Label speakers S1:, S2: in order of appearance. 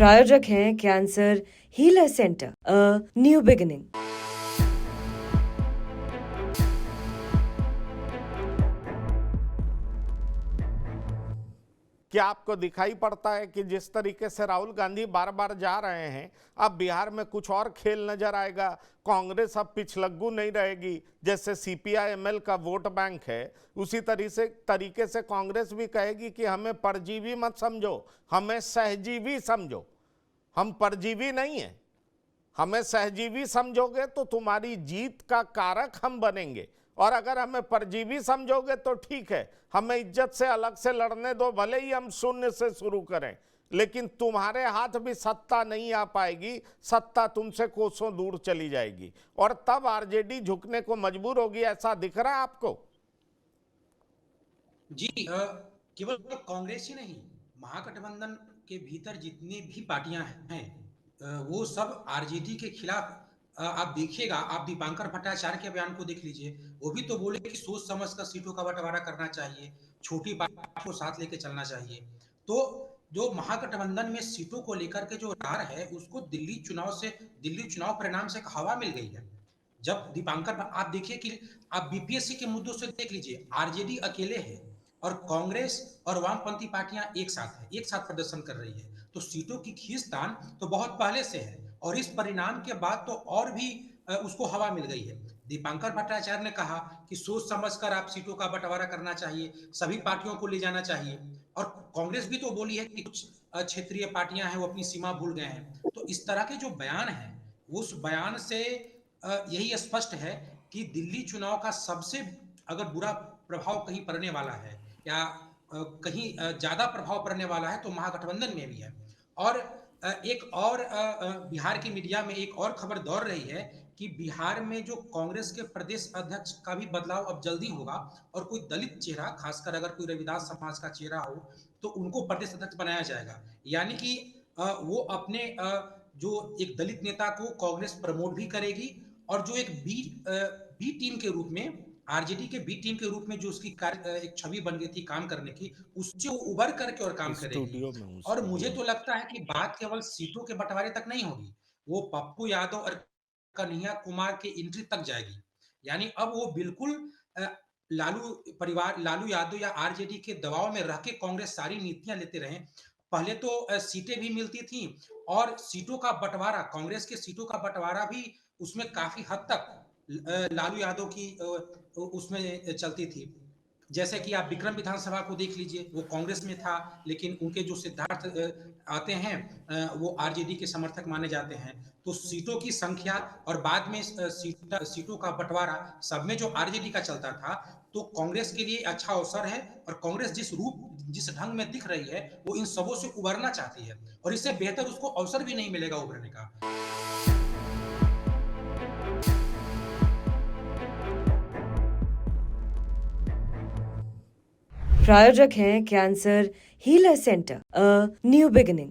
S1: प्रायोजक हैं cancer healer centre, a new beginning.
S2: क्या आपको दिखाई पड़ता है कि जिस तरीके से राहुल गांधी बार बार जा रहे हैं, अब बिहार में कुछ और खेल नजर आएगा। कांग्रेस अब पिछलग्गू नहीं रहेगी। जैसे सीपीआई-एमएल का वोट बैंक है, उसी तरीके से कांग्रेस भी कहेगी कि हमें परजीवी मत समझो, हमें सहजीवी समझो। हम परजीवी नहीं है, हमें सहजीवी समझोगे तो तुम्हारी जीत का कारक हम बनेंगे, और अगर हमें परजीवी समझोगे तो ठीक है, हमें इज्जत से अलग से लड़ने दो, भले ही हम शून्य से शुरू करें, लेकिन तुम्हारे हाथ भी सत्ता नहीं आ पाएगी। सत्ता तुमसे कोसों दूर चली जाएगी और तब आरजेडी झुकने को मजबूर होगी। ऐसा दिख रहा है आपको?
S3: जी केवल कांग्रेस ही नहीं, महागठबंधन के भीतर जितनी भी पार्टियां हैं वो सब आरजेडी के खिलाफ। आप देखिएगा, आप दीपांकर भट्टाचार्य के बयान को देख लीजिए। वो भी तो बोले कि सोच समझ कर सीटों का बंटवारा करना चाहिए, छोटी पार्टी को साथ लेके चलना चाहिए। तो जो महागठबंधन में सीटों को लेकर के जो रार है, उसको दिल्ली चुनाव परिणाम से एक हवा मिल गई है। जब दीपांकर, आप देखिए कि आप बीपीएससी के मुद्दों से देख लीजिए, आरजेडी अकेले है और कांग्रेस और वामपंथी पार्टियां एक साथ प्रदर्शन कर रही है। तो सीटों की खींचतान तो बहुत पहले से है और इस परिणाम के बाद तो और भी उसको हवा मिल गई है। दीपांकर भट्टाचार्य ने कहा कि सोच समझकर आप सीटों का बंटवारा करना चाहिए, सभी पार्टियों को ले जाना चाहिए। और कांग्रेस भी तो बोली है कि कुछ क्षेत्रीय पार्टियां हैं वो अपनी सीमा भूल गए हैं। तो इस तरह के जो बयान है, उस बयान से यही स्पष्ट है कि दिल्ली चुनाव का सबसे अगर बुरा प्रभाव कहीं पड़ने वाला है या कहीं ज्यादा प्रभाव पड़ने वाला है तो महागठबंधन में भी है। और एक और बिहार की मीडिया में एक और खबर दौड़ रही है कि बिहार में जो कांग्रेस के प्रदेश अध्यक्ष का भी बदलाव अब जल्दी होगा और कोई दलित चेहरा, खासकर अगर कोई रविदास समाज का चेहरा हो तो उनको प्रदेश अध्यक्ष बनाया जाएगा। यानी कि वो अपने जो एक दलित नेता को कांग्रेस प्रमोट भी करेगी और जो एक बी टीम के रूप में, आरजेडी के बी टीम के रूप में जो उसकी एक छवि बन गई थी काम करने की, उससे वो उभर करके और काम करेगी।
S2: स्टूडियो में हूँ,
S3: और मुझे
S2: स्टूडियो
S3: तो
S2: में।
S3: लगता है कि बात केवल सीटों के बंटवारे तक नहीं होगी, वो पप्पू यादव और कन्हैया कुमार के एंट्री तक जाएगी। यानी अब वो बिल्कुल अ, लालू यादव या आरजेडी के दबाव में रह के कांग्रेस सारी नीतियां लेते रहे। पहले तो सीटें भी मिलती थी और सीटों का बंटवारा, कांग्रेस के सीटों का बंटवारा भी उसमें काफी हद तक लालू यादव की उसमें चलती थी। जैसे कि आप विक्रम विधानसभा को देख लीजिए, वो कांग्रेस में था लेकिन उनके जो सिद्धार्थ आते हैं वो आरजेडी के समर्थक माने जाते हैं। तो सीटों की संख्या और बाद में सीटों का बंटवारा सब में जो आरजेडी का चलता था, तो कांग्रेस के लिए अच्छा अवसर है। और कांग्रेस जिस ढंग में दिख रही है वो इन सबों से उबरना चाहती है और इससे बेहतर उसको अवसर भी नहीं मिलेगा उभरने का।
S1: प्रायोजक हैं cancer healer centre, a new beginning.